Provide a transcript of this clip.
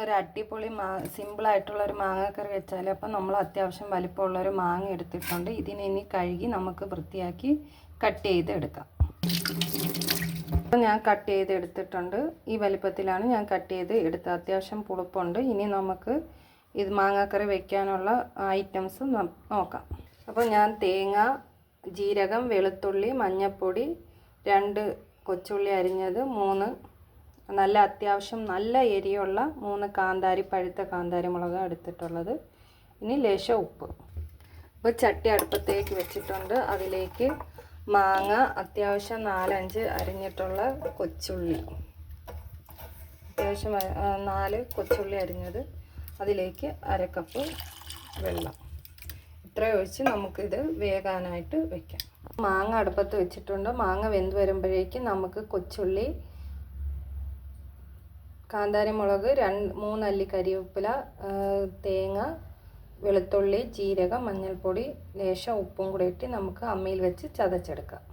ഒരു അടിപൊളി സിമ്പിളായിട്ടുള്ളൊരു മാങ്ങാക്കറി വെച്ചാൽ അപ്പം നമ്മൾ അത്യാവശ്യം വലിപ്പമുള്ളൊരു മാങ്ങ എടുത്തിട്ടുണ്ട്. ഇതിനെ ഇനി കഴുകി നമുക്ക് വൃത്തിയാക്കി കട്ട് ചെയ്തെടുക്കാം. അപ്പം ഞാൻ കട്ട് ചെയ്തെടുത്തിട്ടുണ്ട്. ഈ വലിപ്പത്തിലാണ് ഞാൻ കട്ട് ചെയ്ത് എടുത്തത്. അത്യാവശ്യം പുളിപ്പുണ്ട്. ഇനി നമുക്ക് ഇത് മാങ്ങാക്കറി വെക്കാനുള്ള ഐറ്റംസ് നോക്കാം. അപ്പോൾ ഞാൻ തേങ്ങ, ജീരകം, വെളുത്തുള്ളി, മഞ്ഞൾപ്പൊടി, 2 കൊച്ചുള്ളി അരിഞ്ഞത്, 3 നല്ല അത്യാവശ്യം നല്ല എരിയുള്ള 3 പഴുത്ത കാന്താരി മുളക് എടുത്തിട്ടുള്ളത്. ഇനി ലേശം ഉപ്പ്. അപ്പോൾ ചട്ടി അടുപ്പത്തേക്ക് വെച്ചിട്ടുണ്ട്. അതിലേക്ക് മാങ്ങ, അത്യാവശ്യം 4-5 അരിഞ്ഞിട്ടുള്ള കൊച്ചുള്ളി, അത്യാവശ്യം 4 കൊച്ചുള്ളി അരിഞ്ഞത്, അതിലേക്ക് 1/2 കപ്പ് വെള്ളം, ഇത്ര ഒഴിച്ച് നമുക്കിത് വേകാനായിട്ട് വെക്കാം. മാങ്ങ അടുപ്പത്ത് വെച്ചിട്ടുണ്ട്. മാങ്ങ വെന്ത് വരുമ്പോഴേക്കും നമുക്ക് കൊച്ചുള്ളി, കാന്താരി മുളക്, 3 അല്ലി കരിവേപ്പില, തേങ്ങ, വെളുത്തുള്ളി, ജീരകം, മഞ്ഞൾപ്പൊടി, ലേശം ഉപ്പും കൂടി ഇട്ട് നമുക്ക് അമ്മിയിൽ വെച്ച് ചതച്ചെടുക്കാം.